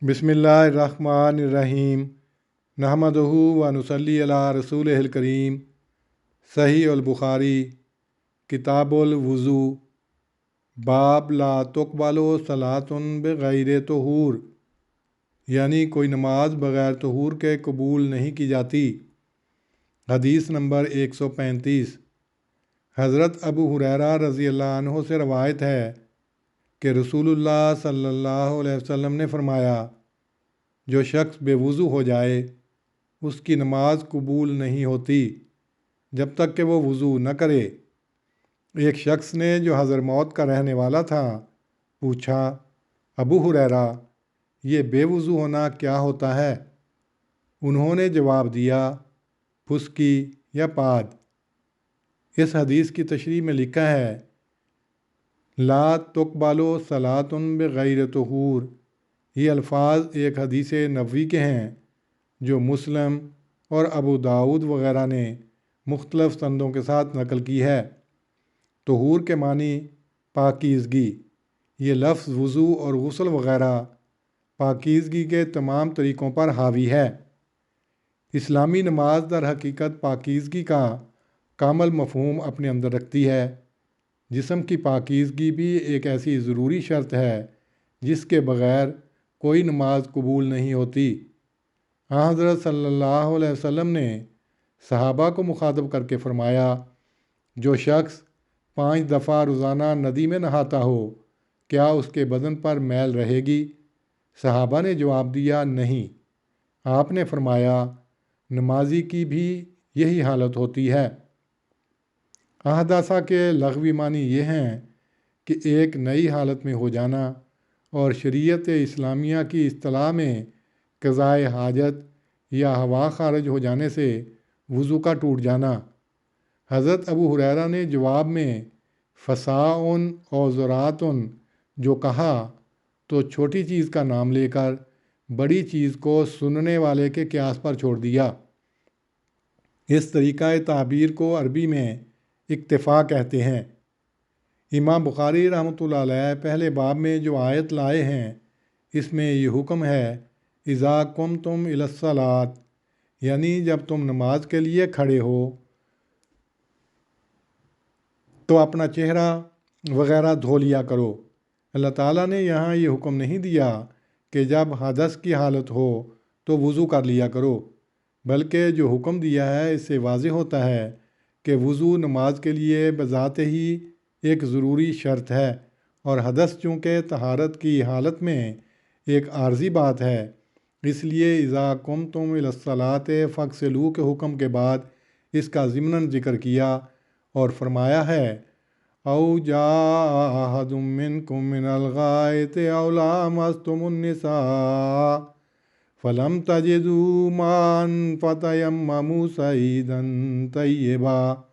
बिस्मिल्लाहिर्रहमानिर्रहीम नहमदुहु व नुसल्ली अला रसूलिहिल करीम। सहीह अल बुखारी किताबुल वुज़ू बाब ला तुक़बलु सलातुन बिग़ैरि तुहूर, यानी कोई नमाज बग़ैर तहूर के कबूल नहीं की जाती। हदीस नंबर 135। हज़रत अबू हुरैरा रज़ी अल्लाह अन्हु से रवायत है कि रसूलुल्लाह सल्लल्लाहु अलैहि वसल्लम ने फरमाया, जो शख्स बेवुज़ू हो जाए उसकी नमाज कबूल नहीं होती जब तक कि वो वुज़ू न करे। एक शख्स ने जो हज़रमौत का रहने वाला था पूछा, अबू हुरैरा, ये बेवुज़ू होना क्या होता है? उन्होंने जवाब दिया, फुस्की या पाद। इस हदीस की तशरीह में लिखा है, ला तुक़बलु सलातुन बिग़ैरि तुहूर। ये अल्फाज एक हदीस नबवी के हैं जो मुस्लिम और अबू दाऊद वग़ैरह ने मुख्तलिफ़ संदों के साथ नकल की है। तहूर के मानी पाकीज़गी। ये लफ्ज़ वुज़ू और गुस्ल वग़ैरह पाकीज़गी के तमाम तरीक़ों पर हावी है। इस्लामी नमाज दर हकीकत पाकीज़गी का कामल मफ़हूम अपने अंदर रखती है। जिस्म की पाकीज़गी भी एक ऐसी ज़रूरी शर्त है जिसके बग़ैर कोई नमाज कबूल नहीं होती। हज़रत सल्लल्लाहु अलैहि वसल्लम ने सहाबा को मुखातब करके फ़रमाया, जो शख्स 5 दफ़ा रोज़ाना नदी में नहाता हो, क्या उसके बदन पर मैल रहेगी? सहाबा ने जवाब दिया, नहीं। आपने फ़रमाया, नमाजी की भी यही हालत होती है। अहदासा के लग़वी मानी ये हैं कि एक नई हालत में हो जाना और शरीयत इस्लामिया की इस्तिलाह में क़ज़ाए हाजत या हवा खारिज हो जाने से वुज़ू का टूट जाना। हज़रत अबू हुरैरा ने जवाब में फ़साउन और ज़रातुन जो कहा तो छोटी चीज़ का नाम लेकर बड़ी चीज़ को सुनने वाले के क़यास पर छोड़ दिया। इस तरीक़ा ताबीर को अरबी में इक्तिफ़ा कहते हैं। इमाम बुखारी रहमतुल्लाह अलैह पहले बाब में जो आयत लाए हैं इसमें ये हुक्म है, इज़ा कुमतुम इलस्सलात, यानी जब तुम नमाज के लिए खड़े हो तो अपना चेहरा वग़ैरह धो लिया करो। अल्लाह ताला ने यहाँ ये हुक्म नहीं दिया कि जब हदस की हालत हो तो वुज़ू कर लिया करो, बल्कि जो हुक्म दिया है इससे वाज़ेह होता है कि वुज़ू नमाज के लिए बज़ाते ही एक ज़रूरी शर्त है और हदस चूँकि तहारत की हालत में एक आर्जी बात है, इसलिए इज़ा कुमतुम इलस्सलात फ़ग़सिलू के हुक्म के बाद इसका ज़िम्नन ज़िक्र किया और फरमाया है, औ जाअ अहदुम मिनकुम मिनल गाइति औ लामस्तुमुन निसा फ़लम तजिदू माअन फ़तयम्ममू सईदन तय्यबा।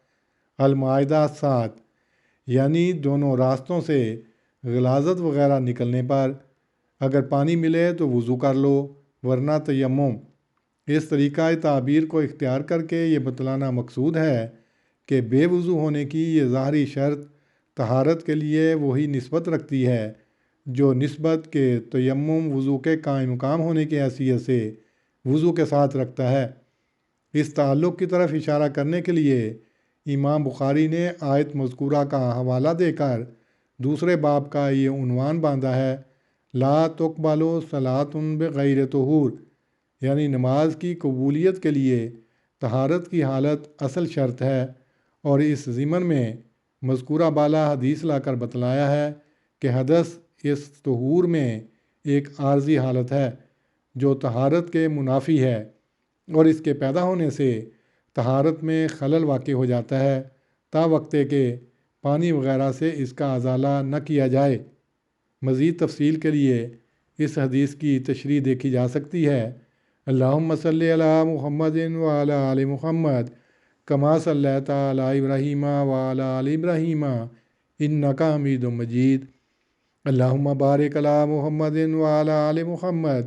अल-माइदा 7। यानी दोनों रास्तों से ग़लाज़त वग़ैरह निकलने पर अगर पानी मिले तो वुज़ू कर लो, वरना तयम्मुम। इस तरीक़ा ताबीर को इख्तियार करके ये बतलाना मकसूद है कि बेवुज़ू होने की ये ज़ाहरी शर्त तहारत के लिए वही निस्बत रखती है जो निस्बत के तयम्मुम वुज़ू के कायम मुकाम होने की हैसियत से वुज़ू के साथ रखता है। इस ताल्लुक़ की तरफ इशारा करने के लिए इमाम बुखारी ने आयत मज़कूरा का हवाला देकर दूसरे बाब का ये उन्वान बांधा है, ला तुक़बलु सलातुन बिग़ैरि तुहूर, यानी नमाज की कबूलियत के लिए तहारत की हालत असल शर्त है। और इस ज़िमन में मज़कूरा बाला हदीस लाकर बतलाया है कि हदस इस तहूर में एक आर्जी हालत है जो तहारत के मुनाफी है और इसके पैदा होने से तहारत में खलल वाक़ हो जाता है ता वक्ते के पानी वग़ैरह से इसका अज़ाला न किया जाए। मज़ीद तफ़सील के लिए इस हदीस की तशरीह देखी जा सकती है। अल्लाहुम्मा सल्लि अला मुहम्मदिन व अला आलि मुहम्मद कमा सल्लैता अला इब्राहीम व अला आलि इब्राहीम इन्नका हमीदुम मजीद। अल्लाहुम्मा बारिक अला मुहम्मदिन व अला आलि मुहम्मद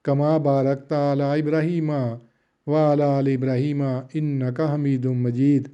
कमा बारकता अला इब्राहीम व अला आलि इब्राहीम इन्नका हमीदुम मजीद।